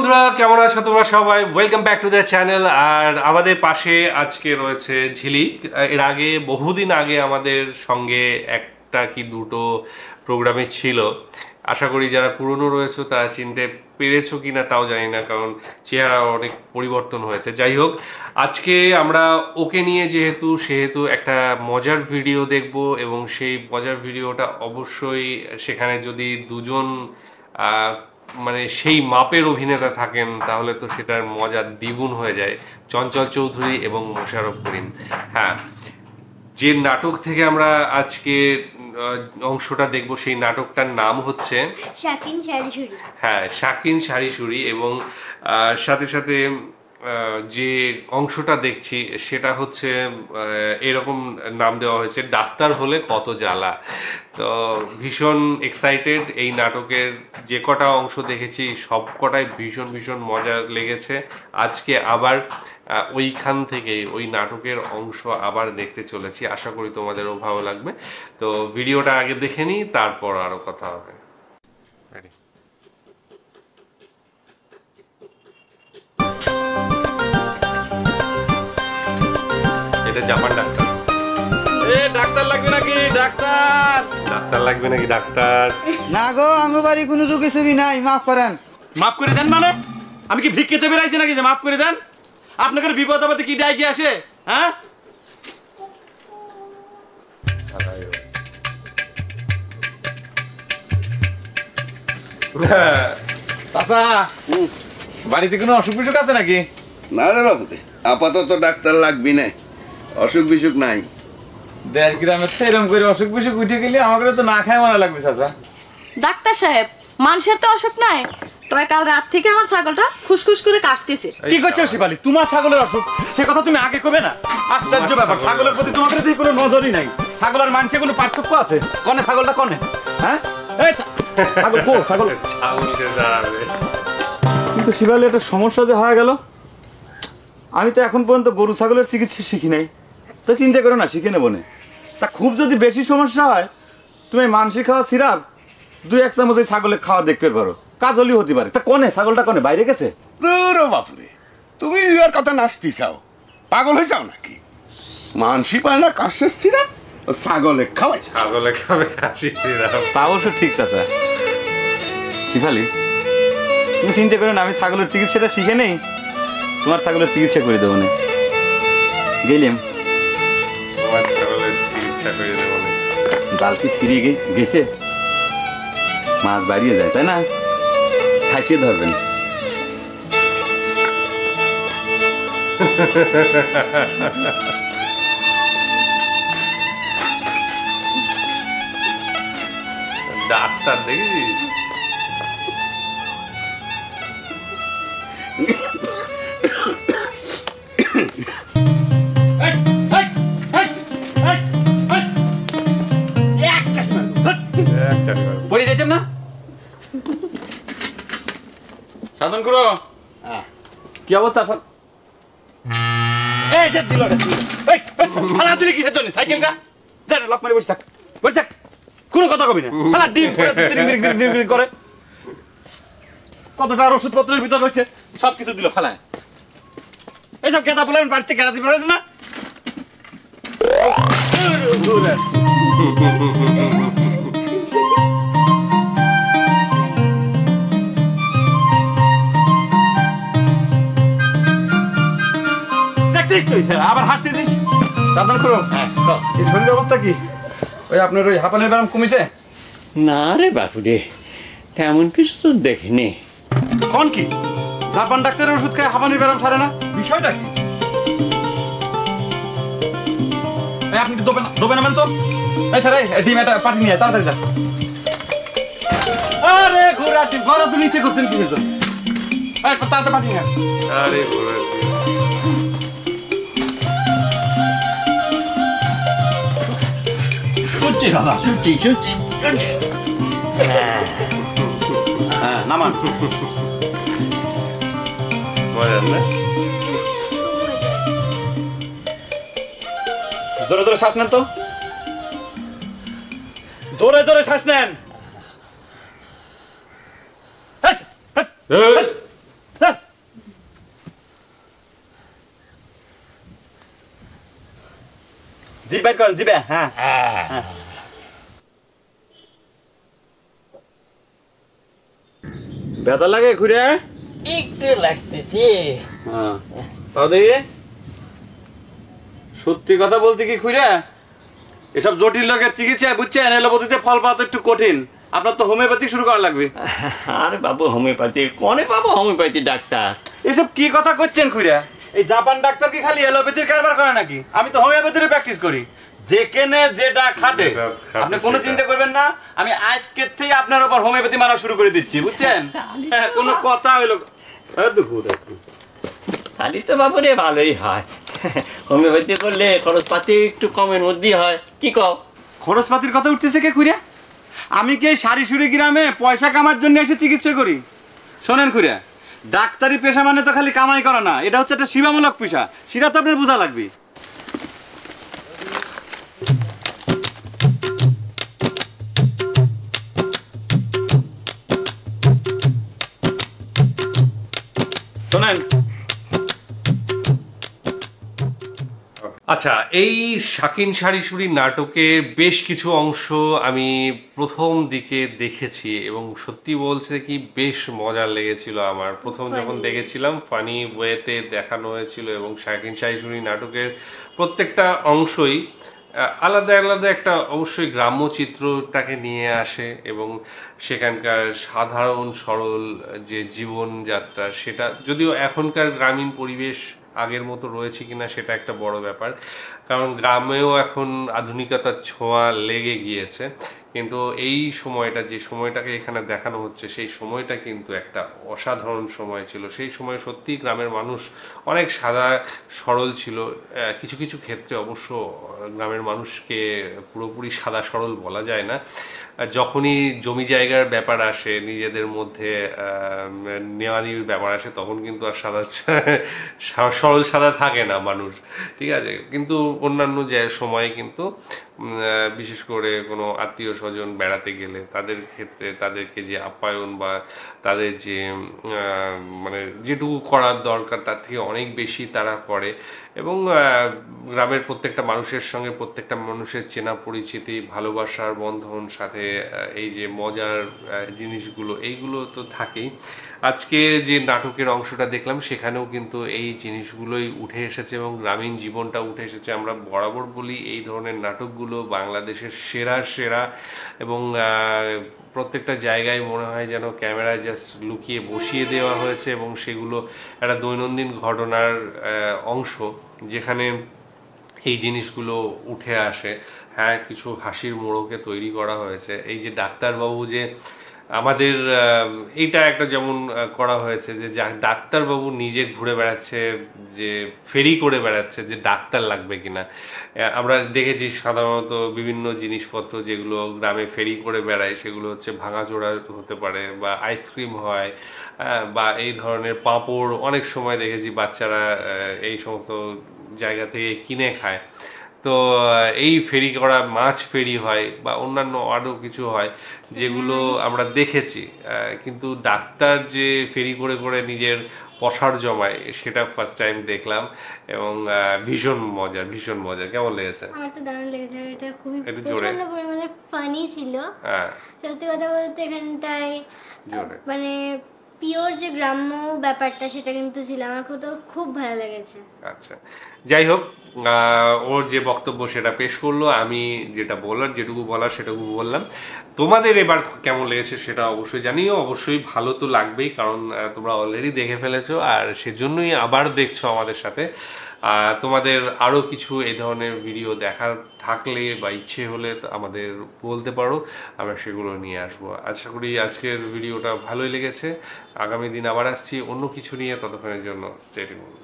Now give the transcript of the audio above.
বন্ধুরা কেমন আছো তোমরা সবাই? Welcome back to the channel. আর আমাদের পাশে আজকে রয়েছে ঝিলিক। এর আগে বহুদিন আগে আমাদের সঙ্গে একটা কি দুটো প্রোগ্রামে ছিল। আশা করি যারা পুরনো রয়েছে তারা চিনতে পেরেছো কিনা তাও জানি না, কারণ চেহারা অনেক পরিবর্তন হয়েছে। যাই হোক, আজকে আমরা ওকে নিয়ে সেহেতু একটা মজার ভিডিও দেখব, এবং সেই মজার ভিডিওটা অবশ্যই সেখানে যদি দুজন মানে সেই মাপের অভিনেতা থাকেন তাহলে তো সেটার মজা দ্বিগুণ হয়ে যায়। চঞ্চল চৌধুরী এবং মোশাররফ করিম। হ্যাঁ, যে নাটক থেকে আমরা আজকে অংশটা দেখব সেই নাটকটার নাম হচ্ছে শাকিন শাড়িশুড়ি। হ্যাঁ, শাকিন শাড়িশুড়ি। এবং সাথে সাথে যে অংশটা দেখছি সেটা হচ্ছে এরকম নাম দেওয়া হয়েছে, ডাক্তার হলে কত জ্বালা। তো ভীষণ এক্সাইটেড। এই নাটকের যে কটা অংশ দেখেছি সব কটাই ভীষণ ভীষণ মজা লেগেছে। আজকে আবার ওইখান থেকে ওই নাটকের অংশ আবার দেখতে চলেছি। আশা করি তোমাদেরও ভালো লাগবে। তো ভিডিওটা আগে দেখে নিই, তারপর আরও কথা হবে। এটা জাপান ডাক্তার। ডাক্তার লাগবে নাকি? ডাক্তার লাগবে নাকি? ডাক্তার না গো, আঙ্গু বাড়ি কোনো রুগী সুগী নাই, মাফ করেন। মাফ করে দেন মানে? আমি কি ভিক্ষেতে বেড়াইছি নাকি যে মাফ করে দেন? আপনাদের বিপদ আপদে কি ডাকি আসে? হ্যাঁ, চাচা বাড়িতে কোনো অসুখ বিসুখ আছে নাকি? না রে বাবু, আপাতত ডাক্তার লাগবি না, অসুখ বিসুখ নাই। দেশ গ্রামের তো এরকম করে অসুখ বিসুখ উঠে গেলে আমাকে তো না খায় মারা লাগবে চাচা। ডাক্তার সাহেব, মানুষের তো অসুখ নাই, তবে কাল রাত থেকে আমার ছাগলটা খুশখুশ করে কাশতেছে। কি করছো শিবালি? তোমার ছাগলের অসুখ সে কথা তুমি আগে কবে না? আশ্চর্য ব্যাপার, ছাগলের প্রতি তোমাদের প্রতি কোনো নজরই নাই। ছাগল আর মানুষের কোনো পার্থক্য আছে? কনে ছাগলটা কনে? হ্যাঁ, ছাগল কো ছাগল কিন্তু শিবালি একটা সমস্যা যে হয়ে গেল। আমি তো এখন পর্যন্ত গরু ছাগলের চিকিৎসা শিখি নাই। তো চিন্তা করো না, শিখে নেবো না। তা খুব যদি বেশি সমস্যা হয় তুমি মানসি খাওয়া সিরাপ 2-1 চামচ এই ছাগলের খাওয়া দেখতে পারো, কাজ হলেই হতে পারে। তা কনে ছাগলটা কনে বাইরে গেছে? বাপুরে, তুমি আর কথা নাচতে চাও? পাগল হয়ে যাও নাকি? মানসি পায় না কাশের সিরাপ, ছাগলে খাওয়াই। ছাগলে খাবে কাশি সিরাপ? তা অবশ্য ঠিক চাচা। শিফালি, তুমি চিন্তা করো না, আমি ছাগলের চিকিৎসাটা শিখে নেই, তোমার ছাগলের চিকিৎসা করে দেবো না। গেলাম জাল কি ছিঁড়িয়ে গেছে, মাছ বাড়িয়ে যায় তাই না? খাইয়ে ধরবেন। ডাক্তার দেখেছিস? বলি যাইতাম না সাধন করো। কি অবস্থা? এই যে দিল ফালা দিলে কিসের জন্য? সাইকেলটা দেন, লক মারি বসে থাক, বসে থাক, কোনো কথা কবি না। ফালা ডিম করে কতটা আর ওষুধপত্রের ভিতর রয়েছে সব কিছু দিল ফালায়। এইসব কেতা বলে আমি বাড়িতে কেনা দিতে পারে না। আবার হাসতেছিস? সাবধান করো। এই শরীরের অবস্থা কি? ওই আপনার ওই হাঁপানির ব্যায়াম কমেছে? না রে বাপুরে, তেমন কিছু তো দেখিনি। কোন কি জাপান ডাক্তারের ওষুধ খায় হাঁপানির ব্যায়াম সারে না? বিষয়টা কি? আপনি দোবে নামেন তো। এই স্যার, ডিম একটা পাঠিয়ে নিয়ে তাড়াতাড়ি যান। আরে ঘোড়া ডিম, ঘোড়া তো নিচে করছেন কিসের জন্য? তাড়াতাড়ি পাঠিয়ে নেন। আরে ঘোড়া হ্যাঁ, নামান। মজার না? জোরে জোরে শ্বাস নেন তো, জোরে জোরে শ্বাস নেন। জিভ বাইট করেন, জিবে। হ্যাঁ, ব্যথা লাগে খুঁড়ে? একটু লাগতেছে। হ্যাঁ, তাও দেখি। সত্যি কথা বলতে কি খুঁড়ে, এসব জটিল লোকের চিকিৎসা বুঝছেন, এলোপ্যাথিতে ফল পাওয়া তো একটু কঠিন। আপনার তো হোমিওপ্যাথি শুরু করা লাগবে। আরে বাবু হোমিওপ্যাথি কোনে পাবো হোমিওপ্যাথি ডাক্তার? এসব কি কথা করছেন খুঁড়ে? এই জাপান ডাক্তার কি খালি এলোপ্যাথির কারবার করে নাকি? আমি তো হোমিওপ্যাথির প্র্যাকটিস করি। যেখানে যেটা খাটে আপনি কোনো চিন্তা করবেন না, আমি আজকে থেকে আপনার উপর হোমিওপ্যাথি মারা শুরু করে দিচ্ছি, বুঝছেন? হ্যাঁ, কোনো কথা হইলো খালি তো বাবু রে ভালোই হয়। হোমিওপ্যাথি করলে খরচপাতি একটু কমের মধ্যেই হয়, কি কও? খরচপাতির কথা উঠতেছে কে খুঁড়িয়া? আমি কি এই সারিসুরি গ্রামে পয়সা কামার জন্য এসে চিকিৎসা করি? শোনেন খুঁড়িয়া, ডাক্তারি পেশা মানে তো খালি কামাই করা না, এটা হচ্ছে একটা সেবামূলক পেশা, সেটা তো আপনার বোঝা লাগবে। শোনেন, আচ্ছা, এই শাকিন শারিসুরি নাটকের বেশ কিছু অংশ আমি প্রথম দিকে দেখেছি এবং সত্যি বলছে কি বেশ মজার লেগেছিল আমার। প্রথম যখন দেখেছিলাম ফানি ওয়েতে দেখানো হয়েছিল এবং শাকিন শারিসুরি নাটকের প্রত্যেকটা অংশই আলাদা আলাদা একটা অবশ্যই গ্রাম্য চিত্রটাকে নিয়ে আসে এবং সেখানকার সাধারণ সরল যে জীবনযাত্রা, সেটা যদিও এখনকার গ্রামীণ পরিবেশ আগের মতো রয়েছে কিনা সেটা একটা বড় ব্যাপার, কারণ গ্রামেও এখন আধুনিকতার ছোঁয়া লেগে গিয়েছে, কিন্তু এই সময়টা যে সময়টাকে এখানে দেখানো হচ্ছে সেই সময়টা কিন্তু একটা অসাধারণ সময় ছিল। সেই সময় সত্যি গ্রামের মানুষ অনেক সাদা সরল ছিল। কিছু কিছু ক্ষেত্রে অবশ্য গ্রামের মানুষকে পুরোপুরি সাদা সরল বলা যায় না। যখনই জমি জায়গার ব্যাপার আসে, নিজেদের মধ্যে নেওয়া নেওয়ার ব্যাপার আসে, তখন কিন্তু আর সরল সাদা থাকে না মানুষ, ঠিক আছে? কিন্তু অন্যান্য যে সময়ে কিন্তু বিশেষ করে কোনো আত্মীয় স্বজন বেড়াতে গেলে তাদের ক্ষেত্রে তাদেরকে যে আপ্যায়ন বা তাদের যে মানে যেটুকু করার দরকার তার থেকে অনেক বেশি তারা করে এবং গ্রামের প্রত্যেকটা মানুষের সঙ্গে প্রত্যেকটা মানুষের চেনা পরিচিতি, ভালোবাসার বন্ধন, সাথে এই যে মজার জিনিসগুলো, এইগুলো তো থাকেই। আজকে যে নাটকের অংশটা দেখলাম সেখানেও কিন্তু এই জিনিসগুলোই উঠে এসেছে এবং গ্রামীণ জীবনটা উঠে এসেছে। আমরা বরাবর বলি এই ধরনের নাটকগুলো বাংলাদেশের সেরা সেরা এবং প্রত্যেকটা জায়গায় মনে হয় যেন ক্যামেরায় জাস্ট লুকিয়ে বসিয়ে দেওয়া হয়েছে এবং সেগুলো একটা দৈনন্দিন ঘটনার অংশ, যেখানে এই জিনিসগুলো উঠে আসে। হ্যাঁ, কিছু হাসির মোড়কে তৈরি করা হয়েছে। এই যে ডাক্তারবাবু যে আমাদের এইটা একটা যেমন করা হয়েছে যে ডাক্তারবাবু নিজে ঘুরে বেড়াচ্ছে, যে ফেরি করে বেড়াচ্ছে, যে ডাক্তার লাগবে কিনা। আমরা দেখেছি সাধারণত বিভিন্ন জিনিসপত্র যেগুলো গ্রামে ফেরি করে বেড়ায় সেগুলো হচ্ছে ভাঙাচোরা হতে পারে বা আইসক্রিম হয় বা এই ধরনের পাঁপড় অনেক সময় দেখেছি বাচ্চারা এই সমস্ত জায়গা থেকে কিনে খায়। তো এই ফেরি করা মাছ ফেরি হয় বা অন্যান্য আরও কিছু হয় যেগুলো আমরা দেখেছি, কিন্তু ডাক্তার যে ফেরি করে করে নিজের পসার জমায় সেটা ফার্স্ট টাইম দেখলাম এবং ভীষণ মজার, ভীষণ মজার। কেমন লেগেছে? আমার তো দারুণ লেগেছে, এটা খুবই একটু জোরে। প্রচন্ড পরিমাণে ফানি ছিল। হ্যাঁ, সত্যি কথা বলতে এখানটায় জোরে। মানে পিওর যে গ্রাম্য ব্যাপারটা সেটা কিন্তু ছিল, আমার তো খুব ভালো লেগেছে। আচ্ছা, যাই হোক, ওর যে বক্তব্য সেটা পেশ করলো, আমি যেটা বলার যেটুকু বলার সেটুকু বললাম। তোমাদের এবার কেমন লেগেছে সেটা অবশ্যই জানিও। অবশ্যই ভালো তো লাগবেই, কারণ তোমরা অলরেডি দেখে ফেলেছো আর সেজন্যই আবার দেখছো আমাদের সাথে। তোমাদের আরও কিছু এই ধরনের ভিডিও দেখার থাকলে বা ইচ্ছে হলে আমাদের বলতে পারো, আমরা সেগুলো নিয়ে আসবো। আশা করি আজকের ভিডিওটা ভালোই লেগেছে। আগামী দিন আবার আসছি অন্য কিছু নিয়ে, ততক্ষণের জন্য স্টে টিউনড।